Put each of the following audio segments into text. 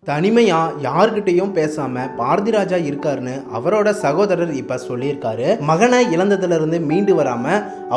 தனிமையா யார்கிட்டையும் பேசாம பாரதி ராஜா இருக்காருன்னு அவரோட சகோதரர் இப்ப சொல்லியிருக்காரு. மகனை இழந்ததுல இருந்து மீண்டு வராம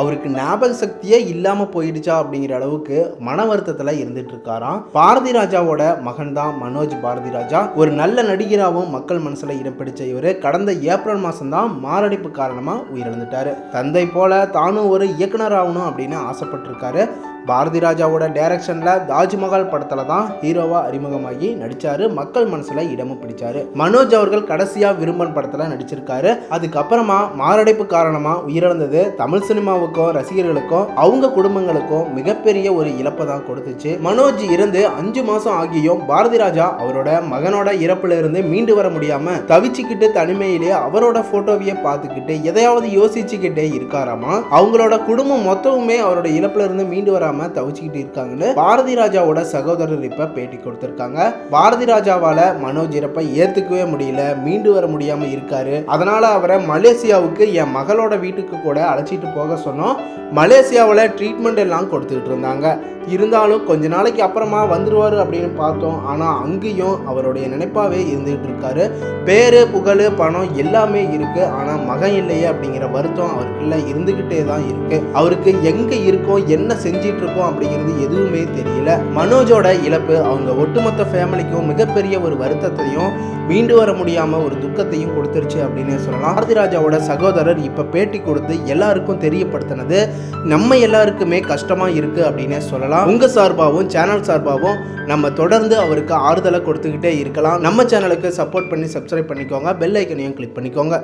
அவருக்கு ஞாபக சக்தியே இல்லாம போயிடுச்சா அப்படிங்கிற அளவுக்கு மன வருத்தத்துல இருந்துட்டு இருக்காராம். பாரதி ராஜாவோட மகன் தான் மனோஜ் பாரதி ராஜா. ஒரு நல்ல நடிகராகவும் மக்கள் மனசுல இடம் பிடிச்ச இவரு கடந்த ஏப்ரல் மாசம் தான் மாரடைப்பு காரணமா உயிரிழந்துட்டாரு. தந்தை போல தானும் ஒரு இயக்குனர் ஆகணும் அப்படின்னு ஆசைப்பட்டிருக்காரு. பாரதி ராஜாவோட டைரக்ஷன்ல தாஜ்மஹால் படத்துல தான் ஹீரோவா அறிமுகமாகி நடிச்சாரு. மக்கள் மனசுல இடமும் பிடிச்சாரு. மனோஜ் அவர்கள் கடைசியா விரும்பன் படத்துல நடிச்சிருக்காரு. அதுக்கப்புறமா மாரடைப்பு காரணமா உயிரிழந்தது தமிழ் சினிமாவுக்கும் ரசிகர்களுக்கும் அவங்க குடும்பங்களுக்கும் மிகப்பெரிய ஒரு இழப்பை தான் கொடுத்துச்சு. மனோஜ் இறந்து 5 மாசம் ஆகியும் பாரதி ராஜா அவரோட மகனோட இறப்புல இருந்து மீண்டு வர முடியாம தவிச்சுக்கிட்டு தனிமையிலேயே அவரோட போட்டோவையே பார்த்துக்கிட்டு எதையாவது யோசிச்சுக்கிட்டே இருக்காராமா. அவங்களோட குடும்பம் மொத்தமுமே அவரோட இழப்புல இருந்து மீண்டு வர தவிச்சுக்கிட்டு இருக்காங்கன்னு பாரதி ராஜாவோட சகோதரர் இப்ப பேட்டி கொடுத்திருக்காங்க. பாரதி ராஜாவால மனோஜ் இறப்பை ஏத்துக்கவே முடியல, மீண்டு வர முடியாம இருக்காரு. அதனால அவரை மலேசியாவுக்கு என் மகளோட வீட்டுக்கு கூட அழைச்சிட்டு போக சொன்னோம். மலேசியாவில் ட்ரீட்மெண்ட் எல்லாம் கொடுத்துக்கிட்டு இருந்தாங்க. இருந்தாலும் கொஞ்ச நாளைக்கு அப்புறமா வந்துருவாரு அப்படின்னு பார்த்தோம். ஆனால் அங்கேயும் அவருடைய நினைப்பாவே இருந்துகிட்டு இருக்காரு. பேரு புகழ் பணம் எல்லாமே இருக்கு, ஆனால் மகன் இல்லையே அப்படிங்கிற வருத்தம் அவருக்குள்ள இருந்துகிட்டே தான் இருக்கு. அவருக்கு எங்க இருக்கோம் என்ன செஞ்சிட்டு இருக்கோம் அப்படிங்கிறது எதுவுமே தெரியல. மனோஜோட இழப்பு அவங்க ஒட்டுமொத்த ஃபேமிலிக்கும் மிகப்பெரிய ஒரு வருத்தத்தையும் மீண்டு வர முடியாம ஒரு துக்கத்தையும் கொடுத்துருச்சு அப்படின்னு சொல்லலாம். பாரதி ராஜாவோட சகோதரர் இப்ப பேட்டி கொடுத்து எல்லாருக்கும் தெரியப்படுத்தினது நம்ம எல்லாருக்குமே கஷ்டமா இருக்கு அப்படின்னு சொல்லலாம். உங்க சார்பாகவும் சேனல் சார்பாகவும் நம்ம தொடர்ந்து அவருக்கு ஆறுதலை கொடுத்துக்கிட்டே இருக்கலாம். நம்ம சேனலுக்கு சப்போர்ட் பண்ணி சப்ஸ்கிரைப் பண்ணிக்கோங்க, பெல் ஐக்கனையும் கிளிக் பண்ணிக்கோங்க.